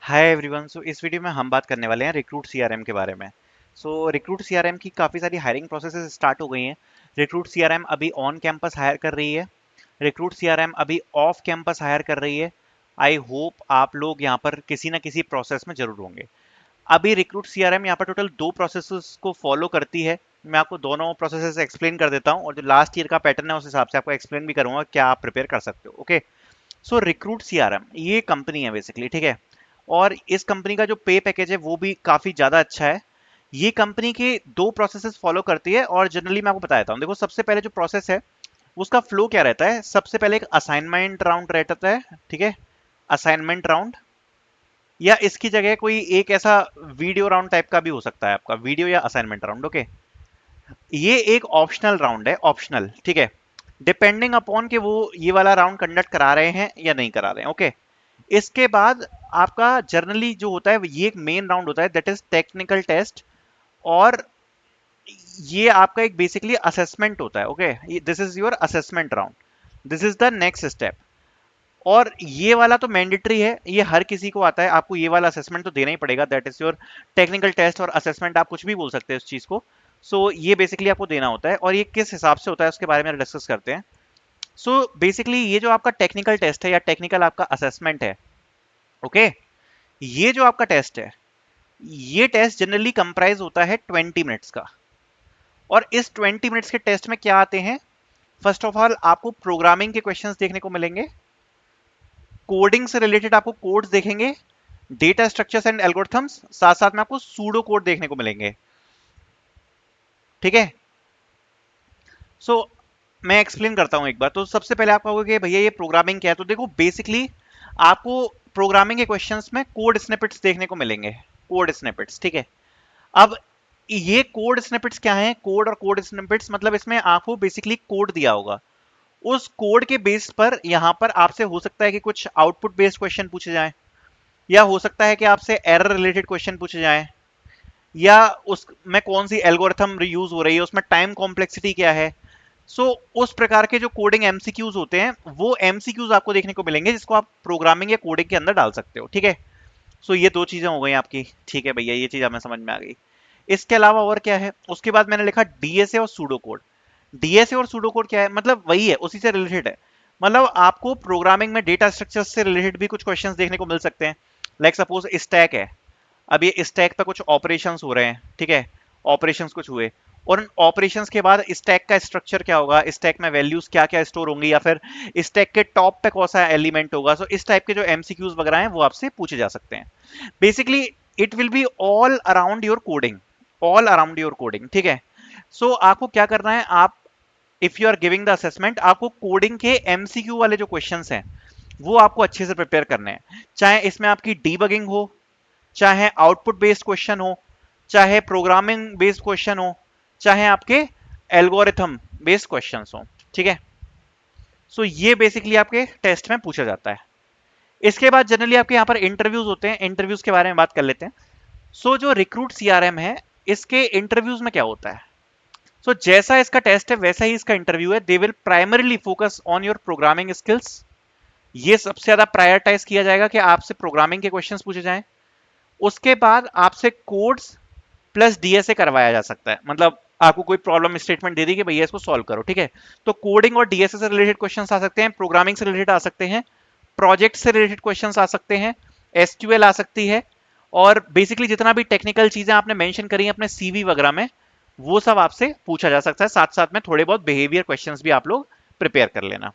Hi everyone. सो इस video में हम बात करने वाले हैं रिक्रूट सीआरएम के बारे में। रिक्रूट सीआरएम की काफ़ी सारी हायरिंग प्रोसेसेस स्टार्ट हो गई हैं। रिक्रूट सीआरएम अभी ऑन कैंपस हायर कर रही है, रिक्रूट सीआरएम अभी ऑफ कैंपस हायर कर रही है। आई होप आप लोग यहाँ पर किसी ना किसी प्रोसेस में जरूर होंगे। अभी रिक्रूट सीआरएम यहाँ पर टोटल 2 प्रोसेसेस को फॉलो करती है। मैं आपको दोनों प्रोसेसेस एक्सप्लेन कर देता हूँ और जो लास्ट ईयर का पैटर्न है उस हिसाब से आपको एक्सप्लेन भी करूंगा क्या आप प्रिपेयर कर सकते हो। ओके, सो रिक्रूट सीआरएम ये कंपनी है बेसिकली, ठीक है। और इस कंपनी का जो पे पैकेज है वो भी काफी ज्यादा अच्छा है। ये कंपनी के 2 प्रोसेसेस फॉलो करती है और जनरली मैं आपको बता देता हूँ। देखो, सबसे पहले जो प्रोसेस है उसका फ्लो क्या रहता है। सबसे पहले एक असाइनमेंट राउंड रहता है, ठीक है। असाइनमेंट राउंड, या इसकी जगह कोई एक ऐसा वीडियो राउंड टाइप का भी हो सकता है, आपका वीडियो या असाइनमेंट राउंड। ओके, ये एक ऑप्शनल राउंड है, ऑप्शनल, ठीक है। डिपेंडिंग अपॉन कि वो ये वाला राउंड कंडक्ट करा रहे हैं या नहीं करा रहे हैं। ओके, इसके बाद आपका जनरली जो होता है ये एक मेन राउंड होता है, दैट इज टेक्निकल टेस्ट। और ये आपका एक बेसिकली असेसमेंट होता है। Okay, this is your assessment round, this is the next step. और ये वाला तो मैंडेटरी है, ये हर किसी को आता है, आपको ये वाला असेसमेंट तो देना ही पड़ेगा, that is your technical test. और असेसमेंट आप कुछ भी बोल सकते हैं इस चीज को। ये बेसिकली आपको देना होता है, और ये किस हिसाब से होता है उसके बारे में डिस्कस करते हैं। बेसिकली ये जो आपका टेक्निकल टेस्ट है या टेक्निकल आपका असेसमेंट है, ओके, ये जो आपका टेस्ट है, ये टेस्ट जनरली कंप्राइज होता है 20 मिनट्स का। और इस 20 मिनट्स के टेस्ट में क्या आते हैं, फर्स्ट ऑफ ऑल आपको प्रोग्रामिंग के क्वेश्चंस देखने को मिलेंगे, कोडिंग से रिलेटेड आपको कोड्स देखेंगे, डेटा स्ट्रक्चर्स एंड एल्गोरिथम्स, साथ साथ में आपको सूडो कोड देखने को मिलेंगे, ठीक है। सो मैं एक्सप्लेन करता हूं एक बार। तो सबसे पहले आप कहोगे कि भैया ये प्रोग्रामिंग क्या है, तो देखो बेसिकली आपको प्रोग्रामिंग के क्वेश्चंस में कोड स्निपेट्स देखने को मिलेंगे, कोड स्निपेट्स, ठीक है। अब ये कोड स्निपेट्स क्या है, कोड और कोड स्निपेट्स मतलब इसमें आपको बेसिकली कोड दिया होगा, उस कोड के बेस पर यहां पर आपसे हो सकता है कि कुछ आउटपुट बेस्ड क्वेश्चन पूछे जाएं, या हो सकता है कि आपसे एरर रिलेटेड क्वेश्चन पूछे जाएं, या उस में कौन सी एल्गोरिथम यूज हो रही है, उसमें टाइम कॉम्प्लेक्सिटी क्या है। उस प्रकार के जो कोडिंग एमसीक्यूज होते हैं वो एमसीक्यूज आपको देखने को मिलेंगे, जिसको आप प्रोग्रामिंग या कोडिंग के अंदर डाल सकते हो, ठीक है। ये 2 चीजें हो गई आपकी, ठीक है भैया, ये चीज हमें समझ में आ गई। इसके अलावा और क्या है, उसके बाद मैंने लिखा डीएसए और सूडो कोड। डीएसए और सूडो कोड क्या है, मतलब वही है, उसी से रिलेटेड है। मतलब आपको प्रोग्रामिंग में डेटा स्ट्रक्चर से रिलेटेड भी कुछ क्वेश्चंस देखने को मिल सकते हैं। लाइक सपोज स्टैक है, अब ये स्टैक पे कुछ ऑपरेशंस हो रहे हैं, ठीक है। ऑपरेशंस कुछ हुए, और उन ऑपरेशंस के बाद स्टैक का स्ट्रक्चर क्या होगा, स्टैक में वैल्यूज क्या क्या स्टोर होंगी, या फिर स्टैक के टॉप पे कौन सा एलिमेंट होगा। इस टाइप के जो एमसीक्यूज वगैरह हैं वो आपसे पूछे जा सकते हैं। Basically it will be all around your coding, all around your coding, ठीक है। आपको क्या करना है, आप if you are giving the assessment, आपको कोडिंग के एमसीक्यू वाले जो क्वेश्चंस हैं वो आपको अच्छे से प्रिपेयर करने हैं। चाहे इसमें आपकी डीबगिंग हो, चाहे आउटपुट बेस्ड क्वेश्चन हो, चाहे प्रोग्रामिंग बेस्ड क्वेश्चन हो, चाहे आपके एल्गोरिथम बेस्ड क्वेश्चंस हो, ठीक है। ये बेसिकली आपके टेस्ट में पूछा जाता है। इसके बाद जनरली आपके यहाँ पर इंटरव्यूज होते हैं, इंटरव्यूज के बारे में बात कर लेते हैं। जो रिक्रूट सीआरएम है, इसके इंटरव्यूज में क्या होता है। जैसा इसका टेस्ट है वैसा ही इसका इंटरव्यू है। They will primarily focus on your programming skills, ये सबसे ज्यादा प्रायोरिटाइज किया जाएगा कि आपसे प्रोग्रामिंग के क्वेश्चंस पूछे जाएं। उसके बाद आपसे कोड्स प्लस डीएसए करवाया जा सकता है, मतलब आपको कोई प्रॉब्लम स्टेटमेंट दे दी कि भैया इसको सॉल्व करो, ठीक है। कोडिंग और डीएसए से रिलेटेड क्वेश्चंस आ सकते हैं, प्रोग्रामिंग से रिलेटेड आ सकते हैं, प्रोजेक्ट से रिलेटेड क्वेश्चंस आ सकते हैं, एसक्यूएल आ सकती है, और बेसिकली जितना भी टेक्निकल चीजें आपने मेंशन करी हैं अपने सीवी वगैरह में, वो सब आपसे पूछा जा सकता है। साथ साथ में थोड़े बहुत बिहेवियर क्वेश्चंस भी आप लोग प्रिपेयर कर लेना।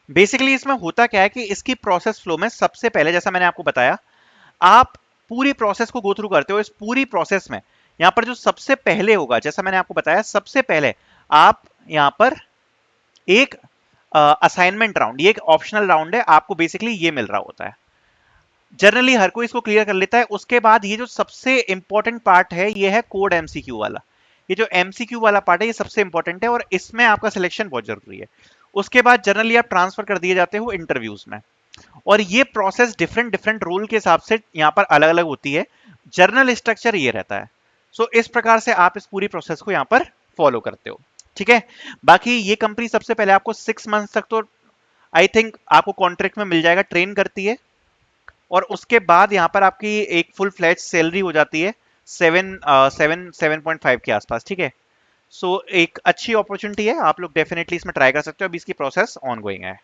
बेसिकली इसमें होता क्या है कि इसकी प्रोसेस फ्लो में सबसे पहले, जैसा मैंने आपको बताया, आप पूरी प्रोसेस को गो थ्रू करते हो। इस पूरी प्रोसेस में यहां पर जो सबसे पहले होगा, जैसा मैंने आपको बताया, सबसे पहले आप यहां पर एक असाइनमेंट राउंड, ये एक ऑप्शनल राउंड है, आपको बेसिकली ये मिल रहा होता है। जनरली हर कोई इसको क्लियर कर लेता है। उसके बाद ये जो सबसे इंपॉर्टेंट पार्ट है ये है कोड एमसीक्यू वाला। ये जो एमसीक्यू वाला पार्ट है ये सबसे इंपॉर्टेंट है, और इसमें आपका सिलेक्शन बहुत जरूरी है। उसके बाद जनरली आप ट्रांसफर कर दिए जाते हो इंटरव्यूज में, और ये प्रोसेस डिफरेंट डिफरेंट रोल के हिसाब से यहाँ पर अलग अलग होती है। जर्नल स्ट्रक्चर ये रहता है। इस प्रकार से आप इस पूरी प्रोसेस को यहाँ पर फॉलो करते हो, ठीक है। बाकी ये कंपनी सबसे पहले आपको 6 मंथ तक तो आई थिंक आपको कॉन्ट्रैक्ट में मिल जाएगा, ट्रेन करती है। और उसके बाद यहाँ पर आपकी एक फुल फ्लैज सैलरी हो जाती है 7.5 के आसपास, ठीक है। सो एक अच्छी अपॉर्चुनिटी है, आप लोग डेफिनेटली इसमें ट्राई कर सकते हो, अभी इसकी प्रोसेस ऑन गोइंग है।